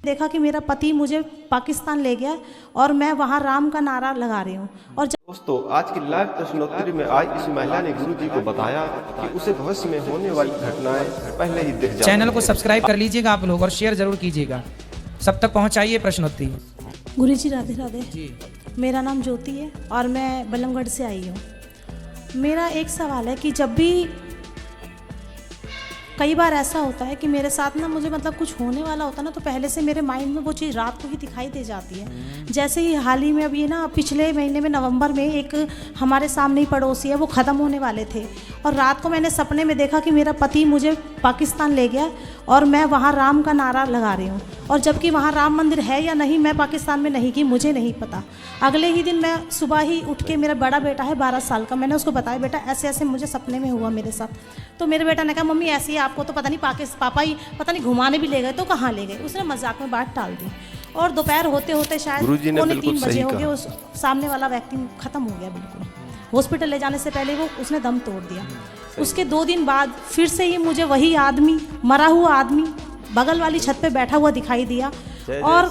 देखा कि मेरा पति मुझे पाकिस्तान ले गया और मैं वहाँ राम का नारा लगा रही हूँ। और दोस्तों, आज की लाइव प्रश्नोत्तरी में आज इस महिला ने गुरु जी को बताया कि उसे भविष्य में होने वाली घटनाएं पहले ही दिख जाती हैं। चैनल को सब्सक्राइब कर लीजिएगा आप लोग और शेयर जरूर कीजिएगा, सब तक पहुंचाइए प्रश्नोत्तरी। गुरु जी राधे राधे जी। मेरा नाम ज्योति है और मैं बल्लमगढ़ से आई हूँ। मेरा एक सवाल है कि जब भी कई बार ऐसा होता है कि मेरे साथ ना मुझे मतलब कुछ होने वाला होता है ना, तो पहले से मेरे माइंड में वो चीज़ रात को ही दिखाई दे जाती है। जैसे ही हाल ही में अभी ना पिछले महीने में नवंबर में एक हमारे सामने ही पड़ोसी है, वो ख़त्म होने वाले थे और रात को मैंने सपने में देखा कि मेरा पति मुझे पाकिस्तान ले गया और मैं वहाँ राम का नारा लगा रही हूँ। और जबकि वहाँ राम मंदिर है या नहीं, मैं पाकिस्तान में नहीं की, मुझे नहीं पता। अगले ही दिन मैं सुबह ही उठ के, मेरा बड़ा बेटा है 12 साल का, मैंने उसको बताया बेटा ऐसे ऐसे मुझे सपने में हुआ मेरे साथ। तो मेरे बेटा ने कहा मम्मी ऐसी है, आपको तो पता नहीं पापा ही पता नहीं घुमाने भी ले गए, तो कहाँ ले गए। उसने मजाक में बात टाल दी और दोपहर होते होते शायद 2:45 बजे हो गए, उस सामने वाला व्यक्ति ख़त्म हो गया बिल्कुल। हॉस्पिटल ले जाने से पहले वो उसने दम तोड़ दिया। उसके 2 दिन बाद फिर से ही मुझे वही आदमी, मरा हुआ आदमी बगल वाली छत पे बैठा हुआ दिखाई दिया और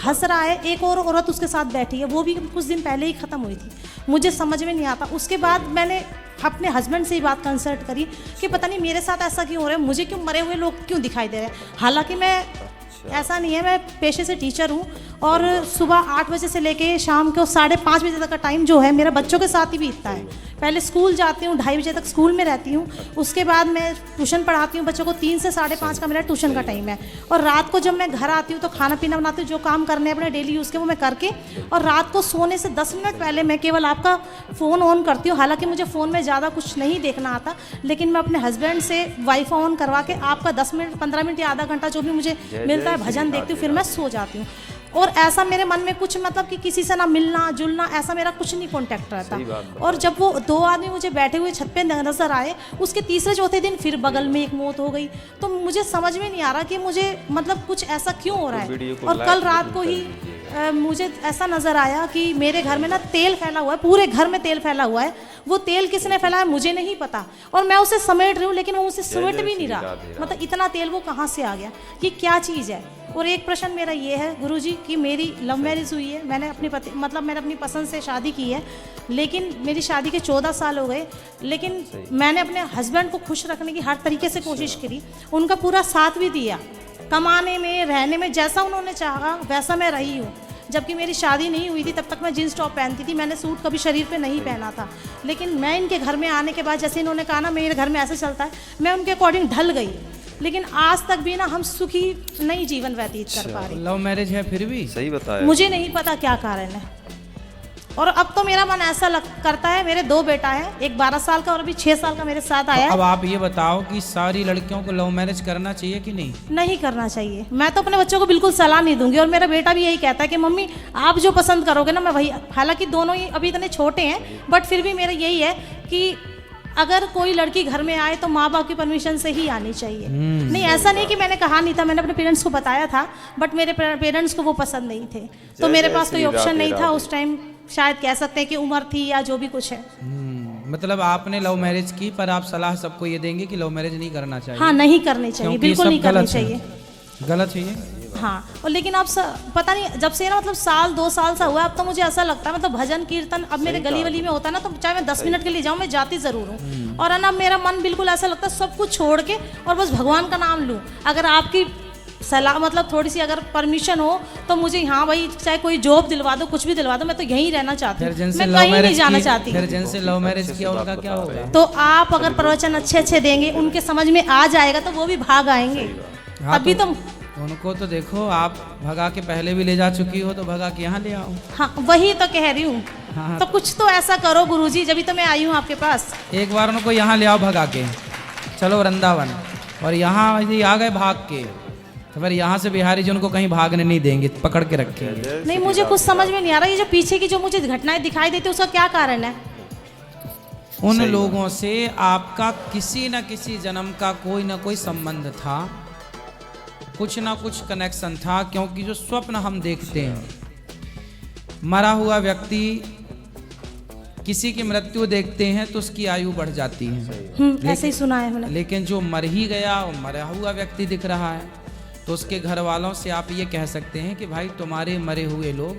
हंस रहा है। एक और औरत उसके साथ बैठी है, वो भी कुछ दिन पहले ही ख़त्म हुई थी। मुझे समझ में नहीं आता। उसके बाद मैंने अपने हस्बैंड से ही बात कंसल्ट करी कि पता नहीं मेरे साथ ऐसा क्यों हो रहा है, मुझे क्यों मरे हुए लोग क्यों दिखाई दे रहे हैं। हालांकि मैं ऐसा नहीं है, मैं पेशे से टीचर हूँ और सुबह 8 बजे से लेके शाम को 5:30 बजे तक का टाइम जो है मेरा बच्चों के साथ ही बीतता है। पहले स्कूल जाती हूँ, 2:30 बजे तक स्कूल में रहती हूँ। उसके बाद मैं ट्यूशन पढ़ाती हूँ बच्चों को, 3 से 5:30 का मेरा ट्यूशन का टाइम है। और रात को जब मैं घर आती हूँ तो खाना पीना बनाती हूँ, जो काम करने अपने डेली यूज़ के वो मैं करके, और रात को सोने से 10 मिनट पहले मैं केवल आपका फ़ोन ऑन करती हूँ। हालांकि मुझे फ़ोन में ज़्यादा कुछ नहीं देखना आता, लेकिन मैं अपने हस्बैंड से वाईफाई ऑन करवा के आपका 10 मिनट 15 मिनट या आधा घंटा जो भी मुझे मिलता है भजन देखती हूँ, फिर मैं सो जाती हूँ। और ऐसा मेरे मन में कुछ मतलब कि किसी से ना मिलना जुलना, ऐसा मेरा कुछ नहीं कॉन्टैक्ट रहता। और जब वो 2 आदमी मुझे बैठे हुए छत पे नजर आए, उसके तीसरे चौथे दिन फिर बगल में एक मौत हो गई। तो मुझे समझ में नहीं आ रहा कि मुझे मतलब कुछ ऐसा क्यों हो रहा है। और कल रात को ही मुझे ऐसा नज़र आया कि मेरे घर में ना तेल फैला हुआ है, पूरे घर में तेल फैला हुआ है। वो तेल किसने फैलाया मुझे नहीं पता, और मैं उसे समेट रही हूँ लेकिन वो उसे समेट भी नहीं रहा। मतलब इतना तेल वो कहाँ से आ गया, ये क्या चीज़ है। और एक प्रश्न मेरा ये है गुरुजी कि मेरी लव मैरिज हुई है, मैंने अपने पति मतलब मैंने अपनी पसंद से शादी की है, लेकिन मेरी शादी के 14 साल हो गए। लेकिन मैंने अपने हस्बैंड को खुश रखने की हर तरीके से कोशिश करी, उनका पूरा साथ भी दिया, कमाने में रहने में, जैसा उन्होंने चाहा वैसा मैं रही हूँ। जबकि मेरी शादी नहीं हुई थी तब तक मैं जींस टॉप पहनती थी, मैंने सूट कभी शरीर पे नहीं पहना था। लेकिन मैं इनके घर में आने के बाद जैसे इन्होंने कहा ना मेरे घर में ऐसे चलता है, मैं उनके अकॉर्डिंग ढल गई। लेकिन आज तक भी ना हम सुखी नहीं जीवन व्यतीत कर पा रहे। लव मैरिज है फिर भी सही बताया। मुझे नहीं पता क्या कारण है। और अब तो मेरा मन ऐसा करता है, मेरे 2 बेटा हैं, एक 12 साल का और अभी 6 साल का मेरे साथ आया है। अब आप ये बताओ कि सारी लड़कियों को लव मैरिज करना चाहिए कि नहीं? नहीं करना चाहिए। मैं तो अपने बच्चों को बिल्कुल सलाह नहीं दूंगी, और मेरा बेटा भी यही कहता है कि मम्मी आप जो पसंद करोगे ना मैं वही। हालांकि दोनों ही अभी इतने छोटे हैं, बट फिर भी मेरा यही है कि अगर कोई लड़की घर में आए तो माँ बाप की परमिशन से ही आनी चाहिए। नहीं ऐसा नहीं कि मैंने कहा नहीं था, मैंने अपने पेरेंट्स को बताया था, बट मेरे पेरेंट्स को वो पसंद नहीं थे, तो मेरे पास कोई ऑप्शन नहीं था उस टाइम। शायद कह सकते हैं कि उम्र थी या जो भी कुछ है। मतलब आपने लव मैरिज की, पर आप सलाह सबको ये देंगे कि लव मैरिज नहीं करना चाहिए? हाँ, नहीं करनी चाहिए, बिल्कुल नहीं करनी चाहिए। गलत है ये। हाँ, और लेकिन अब पता नहीं जब से ना मतलब 1-2 साल सा हुआ, अब तो मुझे ऐसा लगता है मतलब भजन कीर्तन अब मेरे गली वली में होता है ना, तो चाहे मैं 10 मिनट के लिए जाऊँ मैं जाती ज़रूर हूँ। और है ना मेरा मन बिल्कुल ऐसा लगता है सब कुछ छोड़ के और बस भगवान का नाम लूँ। अगर आपकी सलाह मतलब थोड़ी सी अगर परमिशन हो तो मुझे, हाँ भाई चाहे कोई जॉब दिलवा दो, कुछ भी दिलवा दो, मैं तो यहीं रहना चाहती हूँ, मैं कहीं नहीं जाना चाहती। फिर जिनसे लव मैरिज किया उनका क्या होगा? तो आप अगर प्रवचन अच्छे देंगे, उनके समझ में आ जाएगा तो वो भी भाग आएंगे। अभी तो उनको तो देखो, आप भगा के पहले भी ले जा चुकी हो, तो भगा के यहाँ ले आओ। हाँ वही तो कह रही हूँ। हाँ, तो कुछ तो ऐसा करो गुरुजी, जब तो मैं आई हूँ आपके पास। एक बार उनको यहाँ ले आओ भगा के, चलो वृंदावन, और यहाँ यदि आ गए भाग के तो फिर यहाँ से बिहारी जी उनको कहीं भागने नहीं देंगे, पकड़ के रखेंगे। नहीं मुझे कुछ समझ में नहीं आ रहा, ये जो पीछे की जो मुझे घटनाएं दिखाई देती है उसका क्या कारण है? उन लोगों से आपका किसी न किसी जन्म का कोई ना कोई संबंध था, कुछ ना कुछ कनेक्शन था। क्योंकि जो स्वप्न हम देखते हैं, मरा हुआ व्यक्ति किसी की मृत्यु देखते हैं तो उसकी आयु बढ़ जाती है। ऐसे ही सुना है मैंने। लेकिन जो मर ही गया वो मरा हुआ व्यक्ति दिख रहा है। तो उसके घर वालों से आप ये कह सकते हैं कि भाई तुम्हारे मरे हुए लोग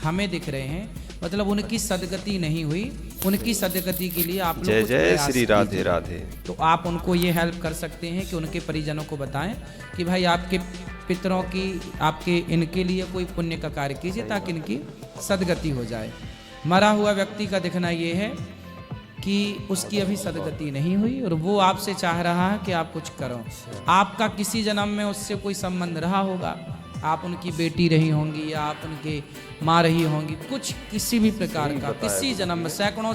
हमें दिख रहे हैं, मतलब उनकी सदगति नहीं हुई, उनकी सदगति के लिए आप लोग जय कुछ जय प्रयास श्री राधे कीजिए। राधे। तो आप उनको ये हेल्प कर सकते हैं कि उनके परिजनों को बताएं कि भाई आपके पितरों की, आपके इनके लिए कोई पुण्य का कार्य कीजिए ताकि इनकी सदगति हो जाए। मरा हुआ व्यक्ति का दिखना ये है कि उसकी अभी सदगति नहीं हुई और वो आपसे चाह रहा है कि आप कुछ करो। आपका किसी जन्म में उससे कोई संबंध रहा होगा, आप उनकी बेटी रही होंगी या आप उनके माँ रही होंगी, कुछ किसी भी प्रकार का किसी जन्म में, सैकड़ों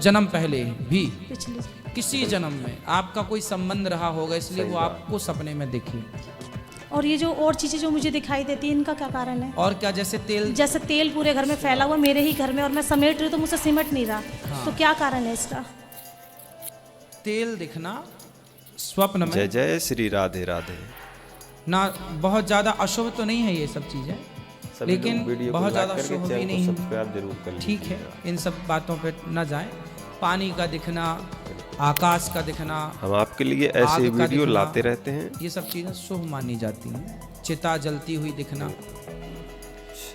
जन्म पहले भी पिछले किसी जन्म में आपका कोई संबंध रहा होगा, इसलिए वो आपको सपने में दिखी। और ये जो और चीज़ें जो मुझे दिखाई देती है, इनका क्या कारण है? और क्या, जैसे तेल, जैसे तेल पूरे घर में फैला हुआ, मेरे ही घर में, और मैं समेट रही हूँ तो मुझसे सिमट नहीं रहा। तो क्या कारण है इसका? तेल दिखना स्वप्न जय में जय श्री राधे राधे। ना, बहुत ज़्यादा अशुभ तो नहीं है ये सब चीज़ें, सभी लोग लेकिन वीडियो को बहुत लाइक ज़्यादा करके शुभ भी चैनल को नहीं है। सब्सक्राइब जरूर कर लीजिए। ठीक है, इन सब बातों पे ना जाएं। पानी का दिखना, आकाश का दिखना, हम आपके लिए आग ऐसे का वीडियो दिखना, लाते रहते हैं। ये सब चीज़ें शुभ मानी जाती हैं। चिता जलती हुई दिखना,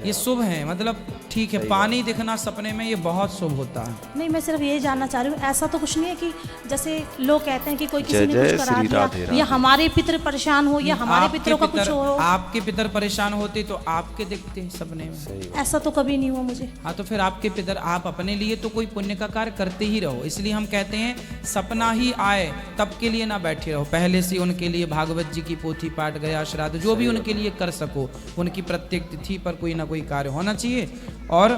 ये शुभ है, मतलब ठीक है। पानी दिखना सपने में, ये बहुत शुभ होता है। नहीं, मैं सिर्फ ये जानना चाह रही हूँ, ऐसा तो कुछ नहीं है कि जैसे लोग कहते हैं कि कोई किसी जय ने जय कुछ करा श्री दिया, राधे राधे। या हमारे पितर परेशान हो, या हमारे आपके पितरों का कुछ पितर- हो, आपके पितर परेशान होते तो आपके दिखते हैं सपने में। ऐसा तो कभी नहीं हुआ मुझे। हाँ, तो फिर आपके पितर, आप अपने लिए तो कोई पुण्य का कार्य करते ही रहो। इसलिए हम कहते हैं सपना ही आए तब के लिए ना बैठे रहो, पहले से उनके लिए भागवत जी की पोथी पाठ, गया श्राद्ध, जो भी उनके लिए कर सको, उनकी प्रत्येक तिथि पर कोई ना कोई कार्य होना चाहिए। और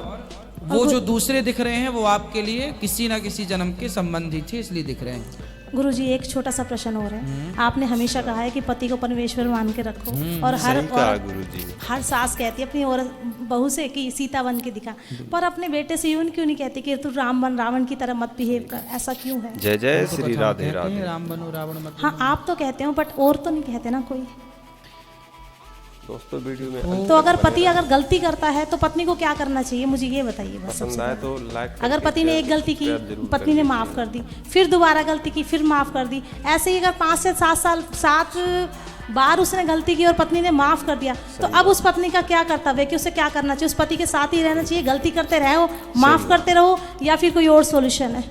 वो जो दूसरे दिख रहे हैं वो आपके लिए किसी ना किसी जन्म के संबंधी थे, इसलिए दिख रहे हैं। गुरुजी, एक छोटा सा प्रश्न और है। आपने हमेशा कहा है कि पति को परमेश्वर मान के रखो, और हर सही कहा और गुरुजी। हर सास कहती है अपनी और बहू से कि सीता बन के दिखा, पर अपने बेटे से यूं क्यों नहीं कहती कि तू राम बन, रावण की तरह मत बिहेव कर? ऐसा क्यों है? जय जय तो श्री हम राधे कहते हैं, राधे। राम बनो रावण मत हाँ, आप तो कहते हो, बट और तो नहीं कहते ना कोई। दोस्तों वीडियो में तो अगर पति अगर गलती करता है तो पत्नी को क्या करना चाहिए, मुझे ये बताइए बस। पसंद आए तो लाइक। अगर पति ने एक गलती की, पत्नी ने माफ़ कर दी, फिर दोबारा गलती की, फिर माफ़ कर दी, ऐसे ही अगर 5 से 7 बार उसने गलती की और पत्नी ने माफ़ कर दिया, तो अब उस पत्नी का क्या कर्तव्य है कि उसे क्या करना चाहिए? उस पति के साथ ही रहना चाहिए, गलती करते रहो, माफ़ करते रहो, या फिर कोई और सॉल्यूशन है?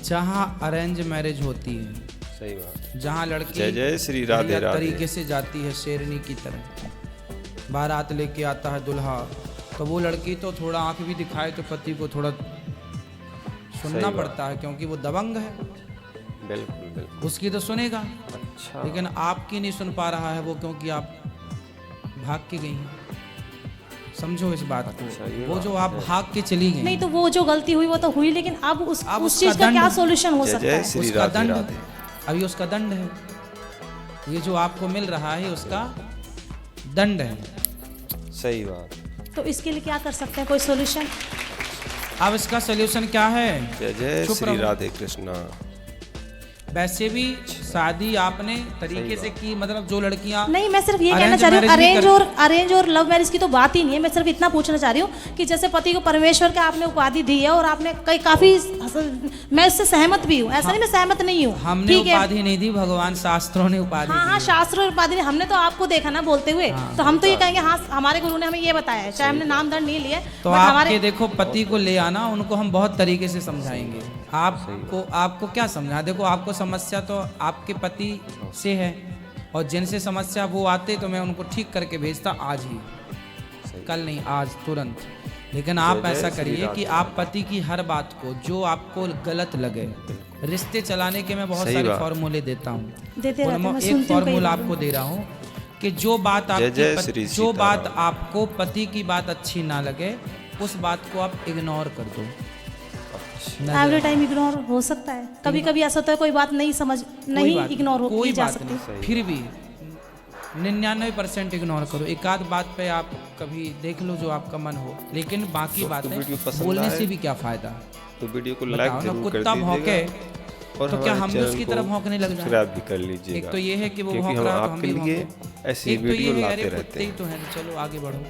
जहाँ अरेंज मैरिज होती है, सही बात। जहाँ लड़की जय जय श्री राधे बढ़िया राधे। तरीके से जाती है शेरनी की तरह, बारात लेके आता है दूल्हा, तो वो लड़की तो थोड़ा आंख भी दिखाए तो पति को थोड़ा सुनना पड़ता है, क्योंकि वो दबंग है, बिल्कुल बिल्कुल। उसकी तो सुनेगा। अच्छा, लेकिन आपकी नहीं सुन पा रहा है वो, क्योंकि आप भाग के गई हैं। समझो इस बात अच्छा, को, ये वो बात जो आप भाग के चली गई, नहीं, तो वो जो गलती हुई वो तो हुई, लेकिन अब अब उस उसका चीज़ का क्या दंड- सॉल्यूशन हो जय सकता जय है? श्री उसका राधे दंड, राधे। अभी उसका दंड है, ये जो आपको मिल रहा है उसका दंड है। सही बात। तो इसके लिए क्या कर सकते हैं, कोई सॉल्यूशन? अब इसका सोल्यूशन क्या है? जय जय चुप श्री रहो। राधे कृष्णा। वैसे भी शादी आपने तरीके से की, मतलब जो लड़कियां नहीं, मैं सिर्फ ये कहना Arrange चाह रही हूँ, marriage भी अरेंज और लव मैरिज की तो बात ही नहीं है। मैं सिर्फ इतना पूछना चाह रही हूँ कि जैसे पति को परमेश्वर का आपने उपाधि दी है, और आपने काफी, मैं इससे सहमत भी हूँ, ऐसा नहीं मैं सहमत नहीं हूँ, हमने ठीक है? उपाधि नहीं दी, भगवान शास्त्रों ने उपाधि हाँ दी हाँ, है। शास्त्र और उपाधि हमने तो आपको देखा ना बोलते हुए, तो हम तो ये कहेंगे हाँ, हमारे गुरु ने हमें ये बताया है, चाहे हमने नाम दंड नहीं लिए, तो बट आपके हमारे देखो पति को ले आना, उनको हम बहुत तरीके से समझाएंगे। आपको क्या समझा? देखो, आपको समस्या तो आपके पति से है, और जिनसे समस्या वो आते तो मैं उनको ठीक करके भेजता आज ही, कल नहीं, आज तुरंत। लेकिन आप जय ऐसा श्री करिए राधे कि आप पति की हर बात को, जो आपको गलत लगे, रिश्ते चलाने के मैं बहुत सही सारे बात। फॉर्मूले देता हूँ, देते रहते, उनमें मैं एक सुनती हूँ कई फॉर्मूला बार। आपको दे रहा हूँ कि जो बात जय आपकी जय श्री जो बात सीताराम। आपको पति की बात अच्छी ना लगे, उस बात को आप इग्नोर कर दो। एवरी टाइम इग्नोर हो सकता है, कभी कभी ऐसा होता है कोई बात नहीं समझ, नहीं इग्नोर कोई की जा बात सकती। नहीं, फिर भी 99% इग्नोर करो। एक आध बात पे आप कभी देख लो जो आपका मन हो, लेकिन बाकी बातें वीडियो पसंद बोलने आए से भी क्या फायदा? तो वीडियो को लाइक बताओ ना, जरूर कर कुत्ता भौंके दीजिएगा, और तो क्या हमारे हम भी उसकी चैनल को तरफ भौंकने लग जाएं? सब्सक्राइब भी कर लीजिएगा। एक तो ये है कि वो क्योंकि भौंक हम रहा है तो हम आपके भी लिए भौंके। ऐसी एक तो ये वीडियो है, लाते अरे रहते कुत्ते ही हैं। तो हैं, चलो आगे बढ़ो,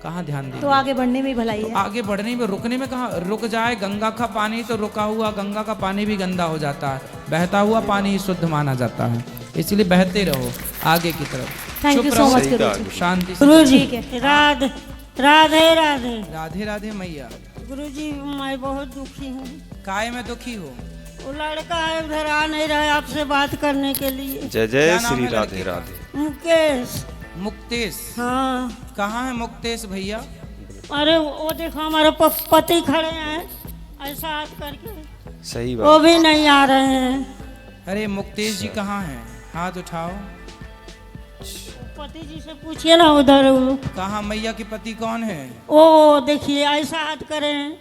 कहाँ ध्यान दें? तो आगे बढ़ने में भलाई है। आगे बढ़ने में, रुकने में कहाँ? रुक जाए गंगा का पानी तो रुका हुआ गंगा का पानी भी गंदा हो जाता है, बहता हुआ पानी ही शुद्ध माना जाता है, इसलिए बहते रहो आगे की तरफ। थैंक चुप यू सो रहो, मच सही गुरु कहा जी। गुरु। शांति से। गुरु जी ठीक है। राधे राधे राधे। राधे राधे मैया। गुरु जी मैं बहुत दुखी हूँ। काय में दुखी हो? वो लड़का है उधर आ नहीं रहा है आपसे बात करने के लिए। जय जय क्या नाम श्री है राधे लड़के का? राधे। मुकेश। मुक्तेश। हाँ कहाँ है मुक्तेश भैया? अरे वो देखो हमारे पति खड़े हैं ऐसा हाथ करके, सही वो बात। भी नहीं आ रहे हैं। अरे मुक्तेश जी कहाँ हैं? हाथ उठाओ। पति जी से पूछिए ना उधर वो कहाँ? मैया के पति कौन है? देखिए ऐसा हाथ करे हैं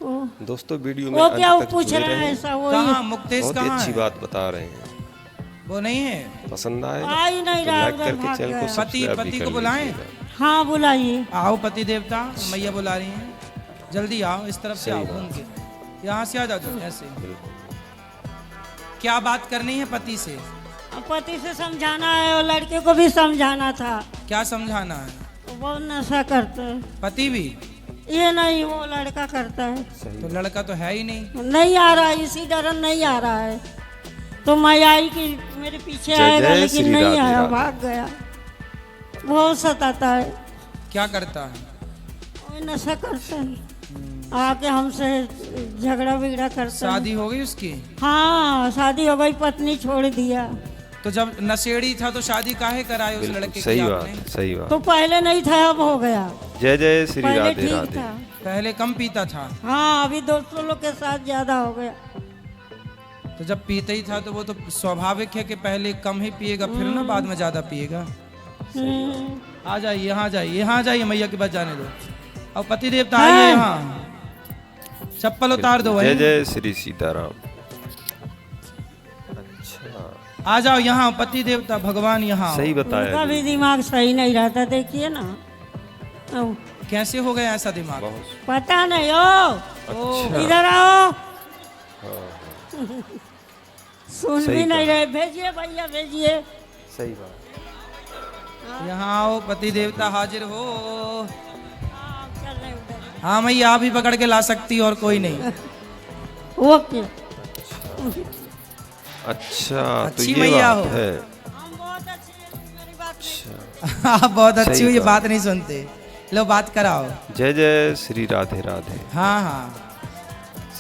वो दोस्तों वीडियो में वो अंत क्या वो तक पूछ जुड़े रहे हैं रहें। ऐसा वो कहाँ मुक्तेश बहुत ही कहाँ अच्छी है? बात बता रहे हैं। वो नहीं है? पसंद आए आ ही नहीं तो रहा लाइक उधर करके भाग चैनल को गया। सब्सक्राइब भी पति कर को बुलाएं? लीजिएगा। हाँ बुलाइए। आओ पति देवता, मैया बुला रही हैं, जल्दी आओ, इस तरफ से सही आओ बात। घूम के, यहाँ से आ जाओ ऐसे। बिल्कुल। क्या बात करनी है पति से? पति से समझाना है और लड़के को भी समझाना था। क्या समझाना है? वो बहुत नशा करता है। पति भी? ये नहीं वो लड़का करता है। तो लड़का तो है ही नहीं। नहीं आ रहा है इसी तरह नहीं आ रहा है, तो मैं आई कि मेरे पीछे जय आएगा जय लेकिन श्री नहीं राधे आया, राधे। भाग गया। बहुत सताता है, क्या करता है? वो नशा करता है, आके हमसे झगड़ा बिगड़ा करता है। शादी हो गई उसकी? हाँ शादी हो गई, पत्नी छोड़ दिया। तो जब नशेड़ी था तो शादी काहे कराई उस बिल्कुल लड़के की सही आपने? बात, सही बात। तो पहले नहीं था अब हो गया, जय जय श्री पहले राधे ठीक राधे। था। पहले कम पीता था, हाँ अभी दोस्तों लोग के साथ ज्यादा हो गया। तो जब पीता ही था तो वो तो स्वाभाविक है कि पहले कम ही पिएगा, फिर ना बाद में ज्यादा पिएगा। आ जाइए, यहाँ जाइए, यहाँ जाइए, मैया के पास जाने दो। और पति देवता आइए यहाँ, चप्पल उतार दो जय वहीं। जय श्री सीताराम। अच्छा आ जाओ यहाँ, पति देवता भगवान यहाँ। सही उनका बताया भी गुरु। दिमाग सही नहीं रहता, देखिए ना। ओ, कैसे हो गया ऐसा दिमाग? बहुत पता नहीं ओ अच्छा। इधर आओ। सुन सही भी नहीं कहा। रहे, भेजिए भैया भेजिए। सही बात। यहाँ आओ, पति देवता हाजिर हो। हाँ, चल रहे उधर। हाँ मैया आप ही पकड़ के ला सकती और कोई नहीं। ओके। अच्छा तो अच्छी ये मैया बात हो। है। हम बहुत अच्छे हैं, मेरी बात नहीं। आप बहुत अच्छी सही हो, ये कहा। बात नहीं सुनते। लो बात कराओ। जय जय श्री राधे राधे। हाँ हाँ,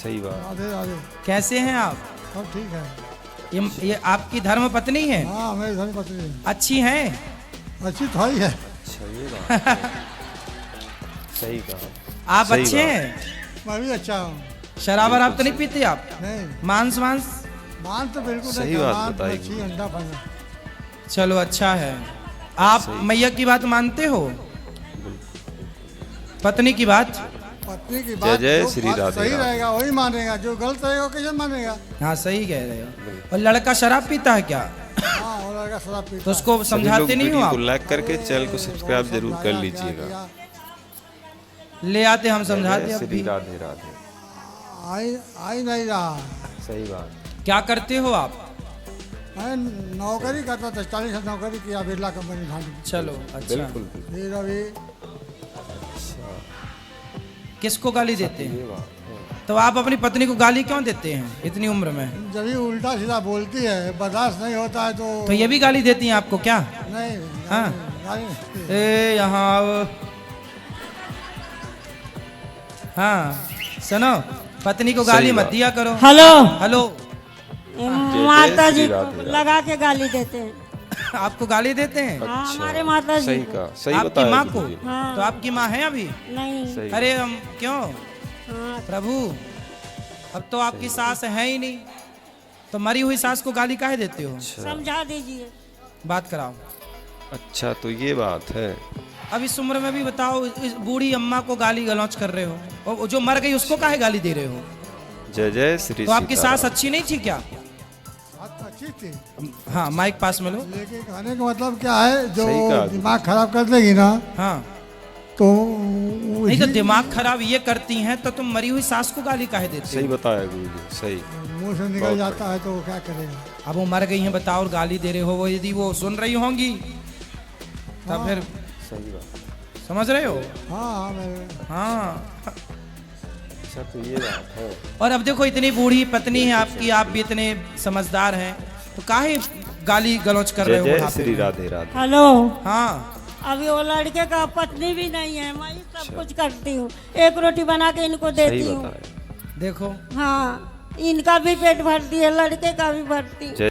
सही बात। राधे राधे। कैसे हैं आप? सब ठीक है। ये आपकी धर्म पत्नी है? हाँ मेरी धर्म पत्नी है। अच्छी हैं? अच्छी थोड़ी है। अच्छा ये बात है। सही कहा। आप सही अच्छे बात। हैं? मैं भी अच्छा हूँ। शराब वराब तो नहीं पीते आप? नहीं मांस वांस? मान तो बिल्कुल सही नहीं, बात मान बताई मच्छी गुरु। अंडा पाना। चलो अच्छा है। आप मैया की बात मानते हो? पत्नी की बात? पत्नी की बात जय जो श्री बात राधे सही राधे। रहेगा वही मानेगा, जो गलत रहेगा वो कैसे मानेगा। हाँ सही कह रहे हो। और लड़का शराब पीता है क्या? हाँ और लड़का शराब पीता तो है। उसको सभी समझाते लोग नहीं हो वीडियो को आप? लाइक करके चैनल को सब्सक्राइब बहुत जरूर कर समझाया, लीजिएगा। क्या ले आते हम जय समझाते जय अब श्री भी। राधे राधे। किया। आई नहीं रहा। सही बात। क्या करते हो आप? मैं नौकरी करता था, 40 साल नौकरी किया बिरला कंपनी भांडी। चलो अच्छा। बिल्कुल फिर अभी किसको गाली देते ये हैं? बात है। तो आप अपनी पत्नी को गाली क्यों देते हैं इतनी उम्र में? जब भी उल्टा सीधा बोलती है, बर्दाश्त नहीं होता है तो ये भी गाली देती हैं आपको क्या? नहीं हाँ। गाली नहीं। ए यहाँ आओ। हाँ सुनो, पत्नी को गाली सही मत बात। दिया करो। हेलो, हेलो, माता श्री जी राधे को राधे। लगा के गाली देते हैं। आपको गाली देते हैं? हाँ अच्छा, हमारे माता जी सही को। कहा। सही आपकी बताया माँ को? गुरु जी ने। हाँ। तो आपकी माँ है अभी? नहीं। सही। अरे हम क्यों हाँ प्रभु, अब तो आपकी सास है ही नहीं, तो मरी हुई सास को गाली काहे देते हो? समझा दीजिए। बात कराओ। अच्छा तो ये बात है। अब इस उम्र में भी बताओ, इस बूढ़ी अम्मा को गाली गलौच कर रहे हो, और जो मर गई उसको काहे गाली दे रहे हो? जय जय श्री तो आपकी सीताराम। सास अच्छी नहीं थी क्या? बात अच्छी थी, हाँ माइक पास में लो। लेकिन कहने का मतलब क्या है, जो सही कहा। दिमाग खराब कर देगी ना हाँ तो नहीं, तो दिमाग खराब ये करती हैं तो तुम मरी हुई सास को गाली काहे देते सही हो? बताया गुरु जी। सही। मुंह से निकल बहुत जाता है तो वो क्या करेगा। अब वो मर गई हैं बताओ और गाली दे रहे हो, वो यदि वो सुन रही होंगी तब फिर सही बात। समझ रहे हो? हाँ मैं हाँ अच्छा तो ये बात है। और अब देखो इतनी बूढ़ी पत्नी है आपकी, आप भी इतने समझदार हैं, तो काहे गाली गलौज कर रहे जय हो जय बुढ़ापे श्री में? राधे राधे। हेलो, हाँ अभी वो लड़के का पत्नी भी नहीं है, मैं ही सब कुछ करती हूँ, एक रोटी बना के इनको देती सही हूँ। बताया। देखो हाँ, इनका भी पेट भरती है, लड़के का भी भरती हूँ। जय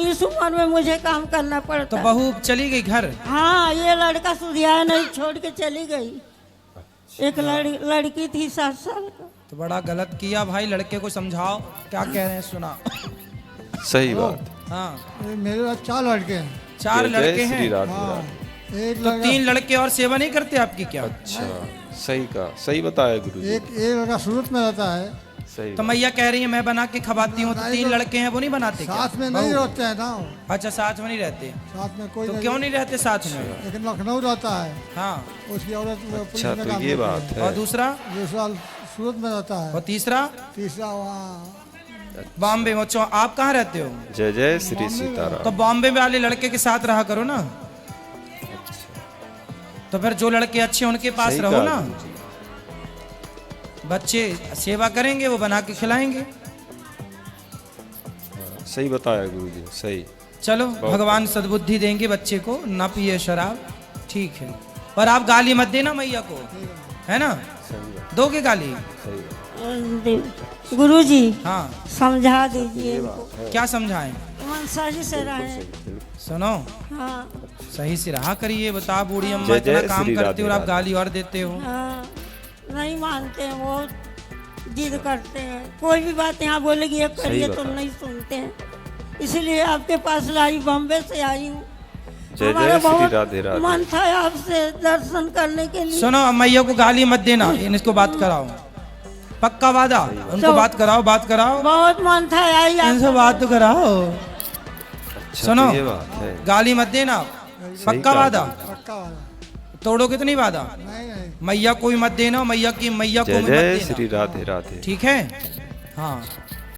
इस उम्र में मुझे काम करना तो पड़ता है। बहू चली गई घर? हाँ, ये लड़का सुधिया नहीं, छोड़ के चली गई। एक लड़की थी 7 साल का। तो बड़ा गलत किया भाई, लड़के को समझाओ, क्या कह रहे हैं सुना। सही बात। हाँ, ये मेरे पास 4 लड़के हैं। 4 जय लड़के जय श्री हैं, राधे हाँ, राधे। एक तो लड़का 3 लड़के और सेवा नहीं करते आपकी क्या? अच्छा सही का, सही बताया गुरुजी। एक लड़का सूरत में रहता है, सही तो मैया कह रही है मैं बना के खवाती हूँ, तो 3 लड़के हैं वो नहीं बनाते क्या? साथ में नहीं रहते हैं ना वो। अच्छा, साथ में नहीं रहते, साथ में कोई तो नहीं, क्यों नहीं रहते साथ में? लेकिन लखनऊ रहता है, हाँ, उसकी औरत पुलिस अच्छा में तो काम ये करती बात है। है। और दूसरा सूरत में रहता है, और तीसरा तीसरा वहाँ बॉम्बे में। आप कहाँ रहते हो? जय जय श्री सीताराम। तो बॉम्बे वाले लड़के के साथ रहा करो ना, तो फिर जो लड़के अच्छे उनके पास सही रहो कहा ना, गुरुजी। बच्चे सेवा करेंगे, वो बना के खिलाएंगे। सही बताया गुरुजी, सही। चलो भगवान सद्बुद्धि देंगे बच्चे को, ना पिए शराब, ठीक है। पर आप गाली मत देना मैया को, है ना? सही बात, दोगे गाली? सही बात। गुरुजी हाँ, समझा दीजिए इनको, क्या समझाएं? मन सही से रहे। सुनो, हाँ सही से रहा करिए। बता बूढ़ी अम्मा जय इतना जय काम श्री करती हो और आप राधे गाली और देते हो। हाँ, नहीं मानते हैं, वो जिद करते हैं। कोई भी बात यहाँ बोलेगी ये करिए तो बताया। नहीं सुनते हैं, इसलिए आपके पास लाई, बॉम्बे से आई हूँ। जय हमारा जय श्री बहुत राधे राधे। मन था आपसे दर्शन करने के लिए। सुनो, अब मैया को गाली मत देना, इनको बात कराओ, पक्का वादा। उनको तो- बात कराओ, बात कराओ, बहुत मन था आई इनसे आपसे। बात तो कराओ। अच्छा सुनो, तो ये बात है। गाली मत देना, पक्का कहा वादा। पक्का वाला। तोड़ोगे तो नहीं वादा? नहीं नहीं, मैया को भी मत देना, मैया को जय भी मत जय देना, श्री राधे राधे। ठीक है? हाँ,